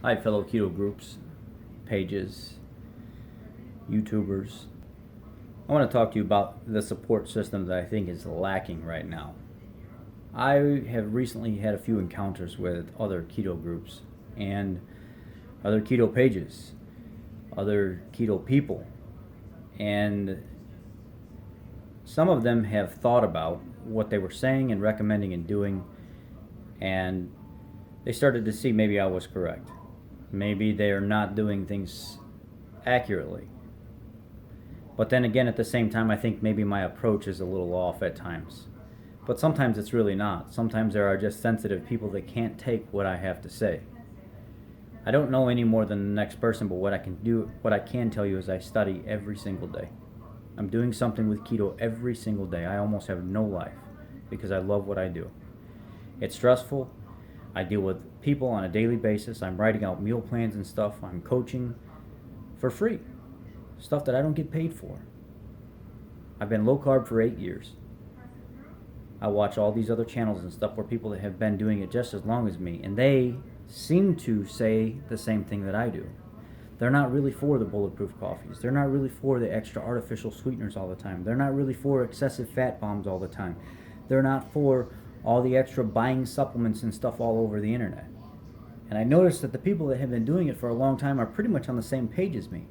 Hi, fellow keto groups, pages, YouTubers. I want to talk to you about the support system that I think is lacking right now. I have recently had a few encounters with other keto groups and other keto pages, other keto people, and some of them have thought about what they were saying and recommending and doing, and they started to see maybe I was correct. Maybe they are not doing things accurately. But then again, at the same time, I think maybe my approach is a little off at times. But sometimes it's really not. Sometimes there are just sensitive people that can't take what I have to say. I don't know any more than the next person, but what I can tell you is I study every single day. I'm doing something with keto every single day. I almost have no life because I love what I do. It's stressful. I deal with people on a daily basis. I'm writing out meal plans and stuff. I'm coaching for free. Stuff that I don't get paid for. I've been low carb for 8 years. I watch all these other channels and stuff where people that have been doing it just as long as me, and they seem to say the same thing that I do. They're not really for the bulletproof coffees. They're not really for the extra artificial sweeteners all the time. They're not really for excessive fat bombs all the time. They're not for all the extra buying supplements and stuff all over the internet. And I noticed that the people that have been doing it for a long time are pretty much on the same page as me.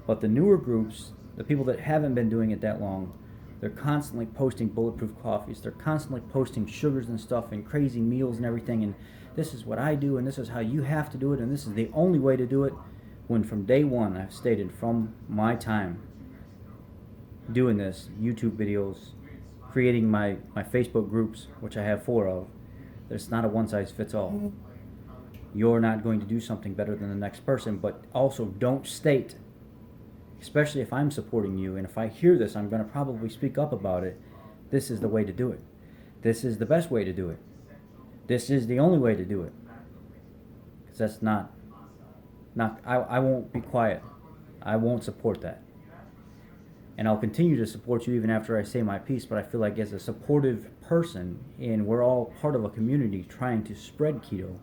But the newer groups, the people that haven't been doing it that long, they're constantly posting bulletproof coffees. They're constantly posting sugars and stuff and crazy meals and everything. And this is what I do, and this is how you have to do it, and this is the only way to do it. When from day one, I've stated from my time doing this, YouTube videos, creating my Facebook groups, which I have 4 of, there's not a one size fits all. You're not going to do something better than the next person, but also don't state, especially if I'm supporting you, and if I hear this, I'm going to probably speak up about it. This is the way to do it. This is the best way to do it. This is the only way to do it. Because that's not I won't be quiet. I won't support that. And I'll continue to support you even after I say my piece, but I feel like as a supportive person, and we're all part of a community trying to spread keto,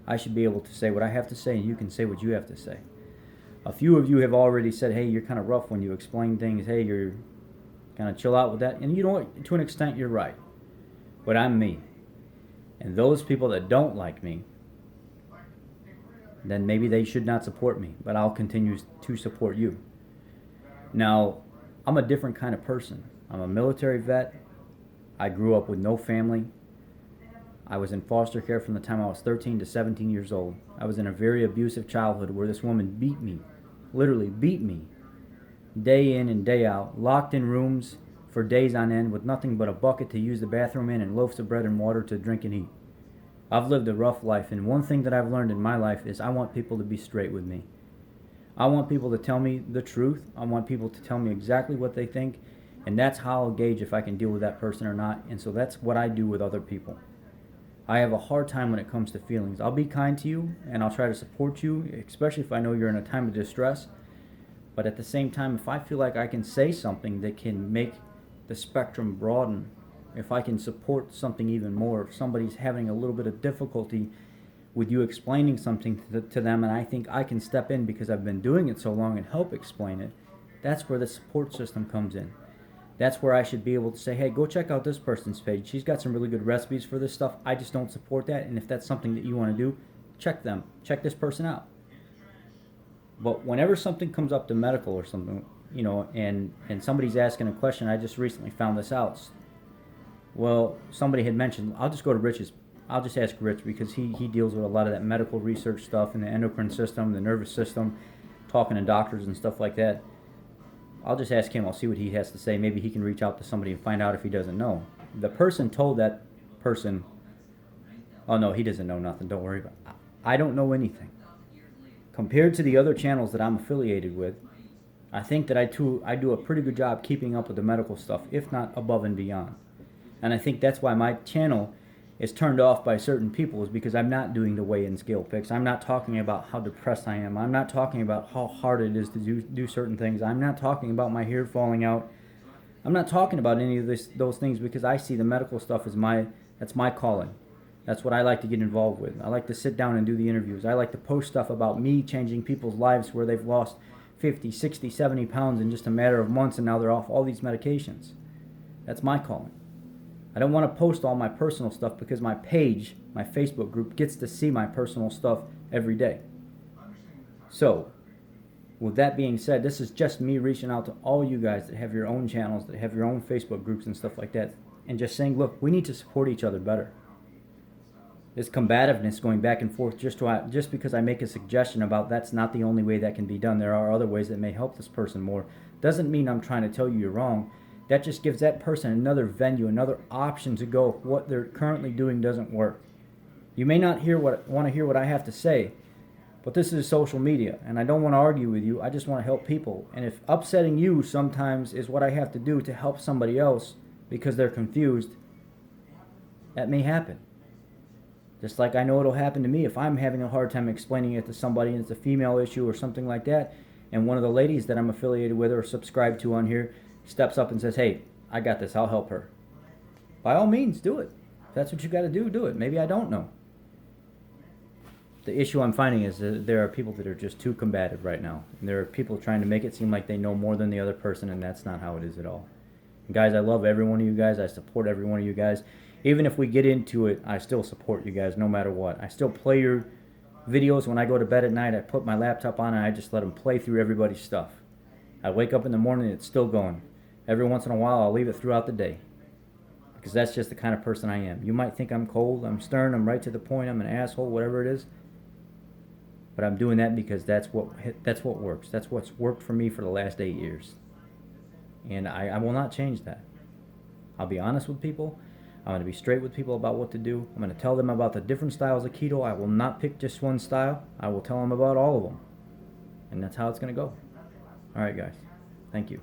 I should be able to say what I have to say, and you can say what you have to say. A few of you have already said, hey, you're kind of rough when you explain things. Hey, you're kind of chill out with that. And you know what? To an extent, you're right. But I'm me. And those people that don't like me, then maybe they should not support me. But I'll continue to support you. Now, I'm a different kind of person. I'm a military vet. I grew up with no family. I was in foster care from the time I was 13 to 17 years old. I was in a very abusive childhood where this woman beat me, literally beat me, day in and day out, locked in rooms for days on end with nothing but a bucket to use the bathroom in and loaves of bread and water to drink and eat. I've lived a rough life, and one thing that I've learned in my life is I want people to be straight with me. I want people to tell me the truth. I want people to tell me exactly what they think, and that's how I'll gauge if I can deal with that person or not, and so that's what I do with other people. I have a hard time when it comes to feelings. I'll be kind to you, and I'll try to support you, especially if I know you're in a time of distress. But at the same time, if I feel like I can say something that can make the spectrum broaden, if I can support something even more, if somebody's having a little bit of difficulty with you explaining something to them, and I think I can step in because I've been doing it so long and help explain it, that's where the support system comes in. That's where I should be able to say, hey, go check out this person's page. She's got some really good recipes for this stuff. I just don't support that. And if that's something that you want to do, check them. Check this person out. But whenever something comes up to medical or something, and somebody's asking a question, I just recently found this out. Well, somebody had mentioned, I'll just go to Rich's. I'll just ask Rich because he deals with a lot of that medical research stuff in the endocrine system, the nervous system, talking to doctors and stuff like that. I'll just ask him. I'll see what he has to say. Maybe he can reach out to somebody and find out if he doesn't know. The person told that person, oh, no, he doesn't know nothing. Don't worry about it. I don't know anything. Compared to the other channels that I'm affiliated with, I think that I do a pretty good job keeping up with the medical stuff, if not above and beyond. And I think that's why my channel is turned off by certain people, is because I'm not doing the weigh-in scale picks. I'm not talking about how depressed I am. I'm not talking about how hard it is to do certain things. I'm not talking about my hair falling out. I'm not talking about any of those things because I see the medical stuff as that's my calling. That's what I like to get involved with. I like to sit down and do the interviews. I like to post stuff about me changing people's lives where they've lost 50, 60, 70 pounds in just a matter of months and now they're off all these medications. That's my calling. I don't want to post all my personal stuff because my page, my Facebook group, gets to see my personal stuff every day. So, with that being said, this is just me reaching out to all you guys that have your own channels, that have your own Facebook groups and stuff like that, and just saying, look, we need to support each other better. This combativeness going back and forth just because I make a suggestion about that's not the only way that can be done. There are other ways that may help this person more. Doesn't mean I'm trying to tell you you're wrong. That just gives that person another venue, another option to go if what they're currently doing doesn't work. You may not want to hear what I have to say, but this is social media, and I don't want to argue with you. I just want to help people. And if upsetting you sometimes is what I have to do to help somebody else because they're confused, that may happen. Just like I know it'll happen to me if I'm having a hard time explaining it to somebody and it's a female issue or something like that, and one of the ladies that I'm affiliated with or subscribed to on here steps up and says, hey, I got this, I'll help her. By all means, do it. If that's what you got to do, do it. Maybe I don't know. The issue I'm finding is that there are people that are just too combative right now. And there are people trying to make it seem like they know more than the other person, and that's not how it is at all. And guys, I love every one of you guys. I support every one of you guys. Even if we get into it, I still support you guys no matter what. I still play your videos when I go to bed at night. I put my laptop on and I just let them play through everybody's stuff. I wake up in the morning and it's still going. Every once in a while, I'll leave it throughout the day. Because that's just the kind of person I am. You might think I'm cold, I'm stern, I'm right to the point, I'm an asshole, whatever it is. But I'm doing that because that's what works. That's what's worked for me for the last 8 years. And I will not change that. I'll be honest with people. I'm going to be straight with people about what to do. I'm going to tell them about the different styles of keto. I will not pick just one style. I will tell them about all of them. And that's how it's going to go. All right, guys. Thank you.